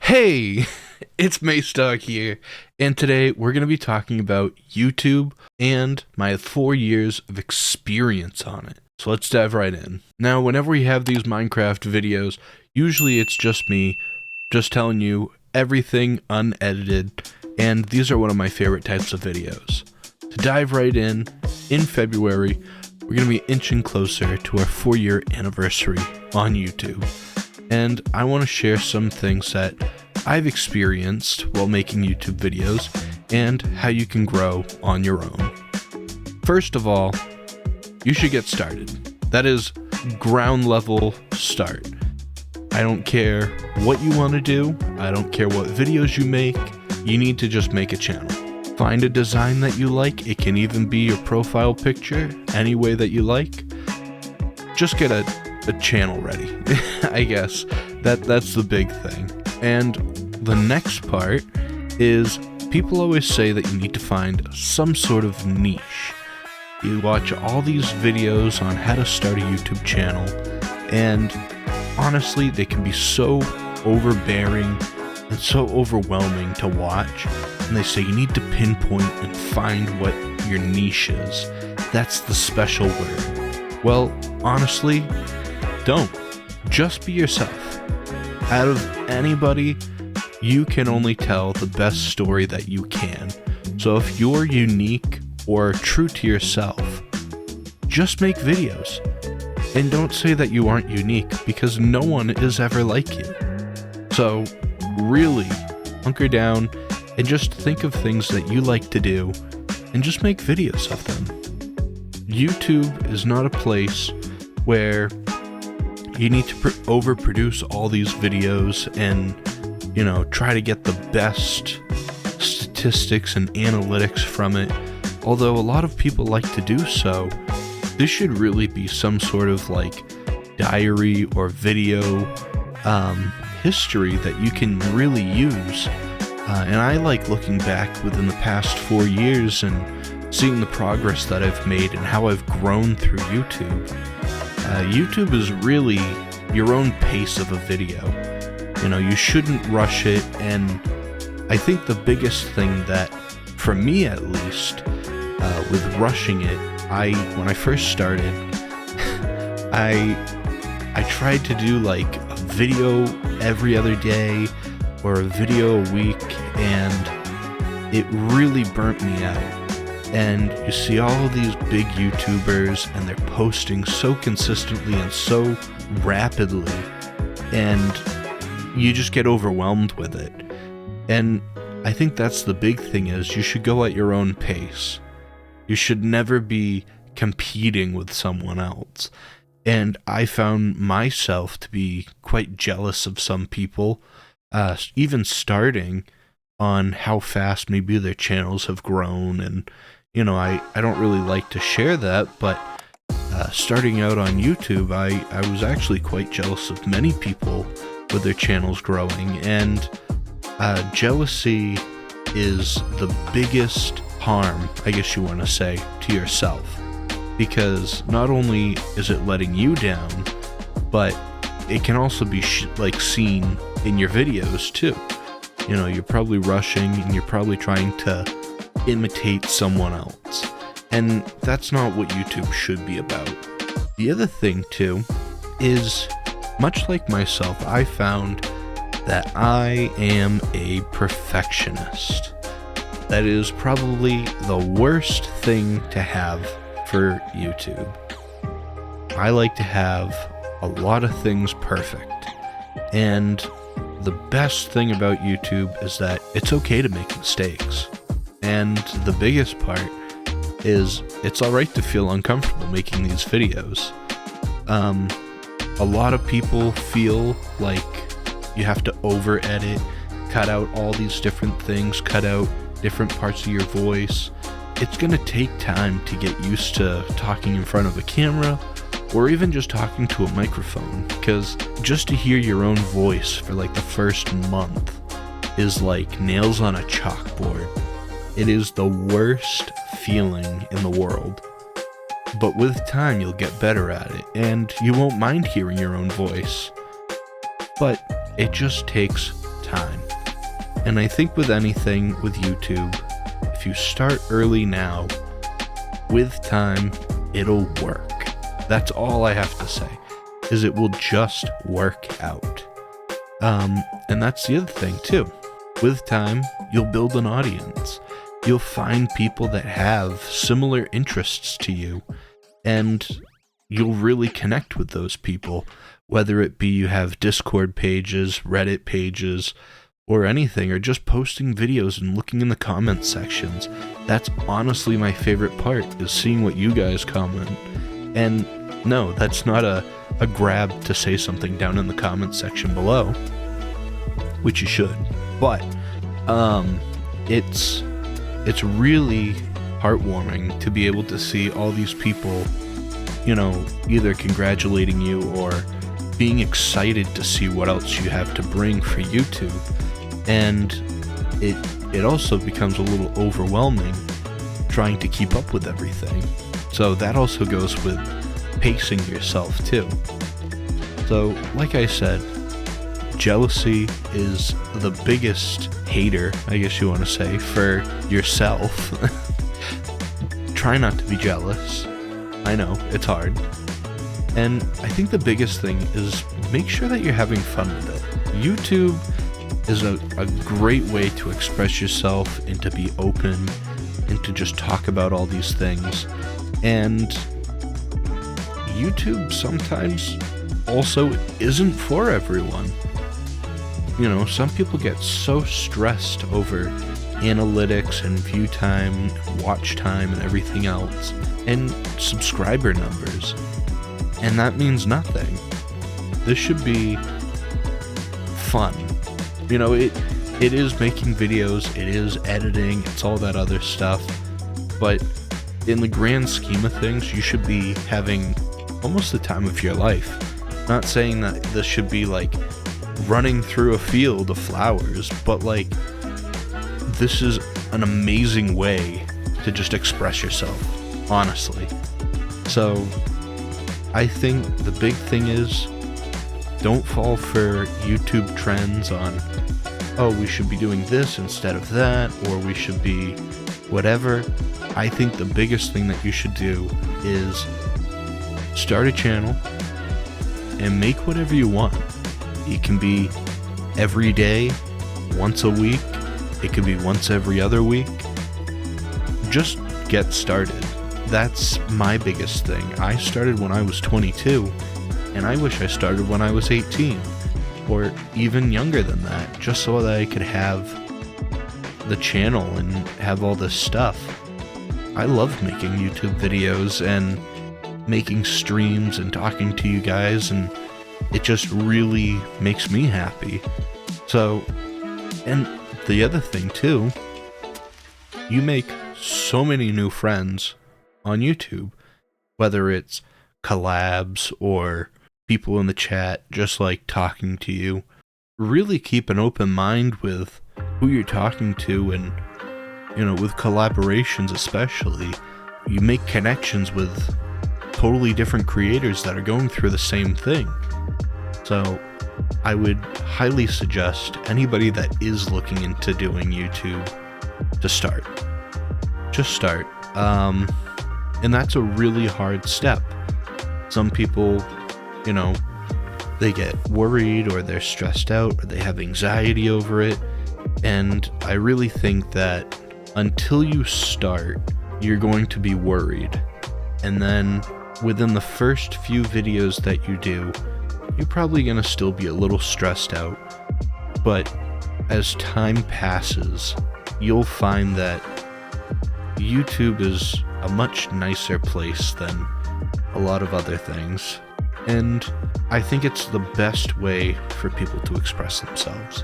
Hey, it's Maystog here, and today we're going to be talking about YouTube and my 4 years of experience on it. So let's dive right in. Now, whenever we have these Minecraft videos, usually it's just me just telling you everything unedited, and these are one of my favorite types of videos. To dive right in February, we're going to be inching closer to our 4-year anniversary on YouTube. And I want to share some things that I've experienced while making YouTube videos and how you can grow on your own. First of all, you should get started. That is ground level start. I don't care what you want to do. I don't care what videos you make. You need to just make a channel. Find a design that you like. It can even be your profile picture, any way that you like. Just get a channel ready. I guess that's the big thing. And the next part is people always say that you need to find some sort of niche. You watch all these videos on how to start a YouTube channel, and honestly, they can be so overbearing and so overwhelming to watch. And they say you need to pinpoint and find what your niche is. That's the special word. Well, honestly, don't. Just be yourself. Out of anybody, you can only tell the best story that you can. So if you're unique or true to yourself, just make videos. And don't say that you aren't unique, because no one is ever like you. So really hunker down and just think of things that you like to do and just make videos of them. YouTube is not a place where you need to overproduce all these videos and, try to get the best statistics and analytics from it. Although a lot of people like to do so, this should really be some sort of diary or video history that you can really use. And I like looking back within the past 4 years and seeing the progress that I've made and how I've grown through YouTube. YouTube is really your own pace of a video. You shouldn't rush it, and I think the biggest thing that, for me at least, with rushing it, when I first started, I tried to do a video every other day or a video a week, and it really burnt me out. And you see all of these big YouTubers, and they're posting so consistently and so rapidly, and you just get overwhelmed with it. And I think that's the big thing, is you should go at your own pace. You should never be competing with someone else. And I found myself to be quite jealous of some people, even starting on how fast maybe their channels have grown. And I don't really like to share that, but starting out on YouTube, I was actually quite jealous of many people with their channels growing. And jealousy is the biggest harm, I guess you want to say, to yourself. Because not only is it letting you down, but it can also be seen in your videos too. You're probably rushing and you're probably trying to imitate someone else, and that's not what YouTube should be about. The other thing too is, much like myself, I found that I am a perfectionist. That is probably the worst thing to have for YouTube. I like to have a lot of things perfect, and the best thing about YouTube is that it's okay to make mistakes. And the biggest part is it's alright to feel uncomfortable making these videos. A lot of people feel like you have to over-edit, cut out all these different things, cut out different parts of your voice. It's going to take time to get used to talking in front of a camera, or even just talking to a microphone, because just to hear your own voice for the first month is like nails on a chalkboard. It is the worst feeling in the world. But with time, you'll get better at it, and you won't mind hearing your own voice. But it just takes time. And I think with anything with YouTube, if you start early now, with time, it'll work. That's all I have to say, is it will just work out. And that's the other thing too. With time, you'll build an audience. You'll find people that have similar interests to you, and you'll really connect with those people, whether it be you have Discord pages, Reddit pages, or anything, or just posting videos and looking in the comment sections. That's honestly my favorite part, is seeing what you guys comment. And no, that's not a grab to say something down in the comment section below, which you should, but it's really heartwarming to be able to see all these people, you know, either congratulating you or being excited to see what else you have to bring for YouTube. And it also becomes a little overwhelming trying to keep up with everything. So that also goes with pacing yourself too. So like I said, jealousy is the biggest hater, I guess you want to say, for yourself. Try not to be jealous. I know, it's hard. And I think the biggest thing is make sure that you're having fun with it. YouTube is a great way to express yourself and to be open and to just talk about all these things. And YouTube sometimes also isn't for everyone. You know, some people get so stressed over analytics and view time, watch time, and everything else, and subscriber numbers. And that means nothing. This should be fun. You know, it is making videos, it is editing, it's all that other stuff, but in the grand scheme of things, you should be having almost the time of your life. Not saying that this should be like running through a field of flowers, but like, this is an amazing way to just express yourself, honestly. So I think the big thing is, don't fall for YouTube trends on, oh, we should be doing this instead of that, or we should be whatever. I think the biggest thing that you should do is start a channel and make whatever you want. It can be every day, once a week. It could be once every other week. Just get started. That's my biggest thing. I started when I was 22, and I wish I started when I was 18, or even younger than that, just so that I could have the channel and have all this stuff. I love making YouTube videos and making streams and talking to you guys, and it just really makes me happy. So, and the other thing too, you make so many new friends on YouTube, whether it's collabs or people in the chat just like talking to you. Really keep an open mind with who you're talking to, and you know, with collaborations especially, you make connections with totally different creators that are going through the same thing. So I would highly suggest anybody that is looking into doing YouTube to start. Just start. And that's a really hard step. Some people, you know, they get worried or they're stressed out or they have anxiety over it. And I really think that until you start, you're going to be worried. And then within the first few videos that you do, you're probably going to still be a little stressed out. But as time passes, you'll find that YouTube is a much nicer place than a lot of other things. And I think it's the best way for people to express themselves.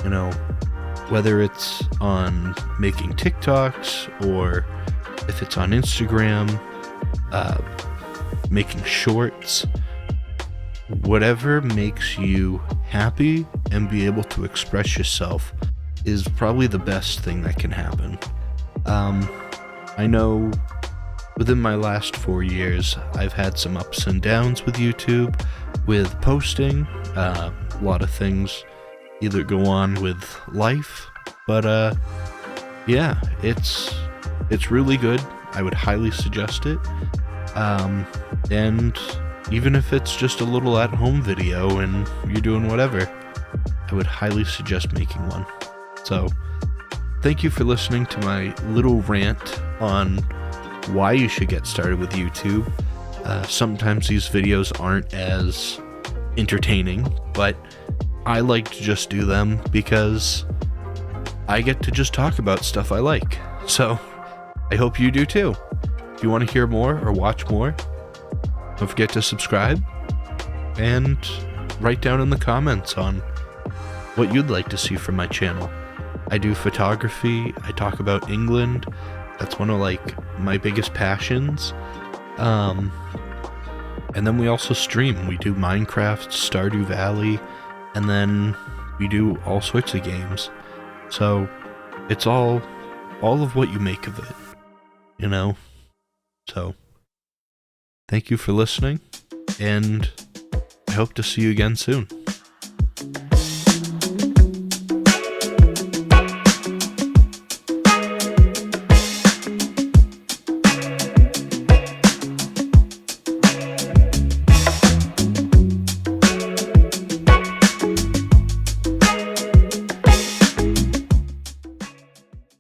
You know, whether it's on making TikToks or if it's on Instagram, making shorts, whatever makes you happy and be able to express yourself is probably the best thing that can happen. I know within my last 4 years, I've had some ups and downs with YouTube, with posting. A lot of things, either go on with life. But yeah, it's really good. I would highly suggest it. And even if it's just a little at-home video and you're doing whatever, I would highly suggest making one. So, thank you for listening to my little rant on why you should get started with YouTube. Sometimes these videos aren't as entertaining, but I like to just do them because I get to just talk about stuff I like. So, I hope you do too. If you want to hear more or watch more, don't forget to subscribe and write down in the comments on what you'd like to see from my channel. I do photography. I talk about England. That's one of my biggest passions. And then we also stream. We do Minecraft, Stardew Valley, and then we do all sorts of games. So it's all of what you make of it, you know? So thank you for listening, and I hope to see you again soon.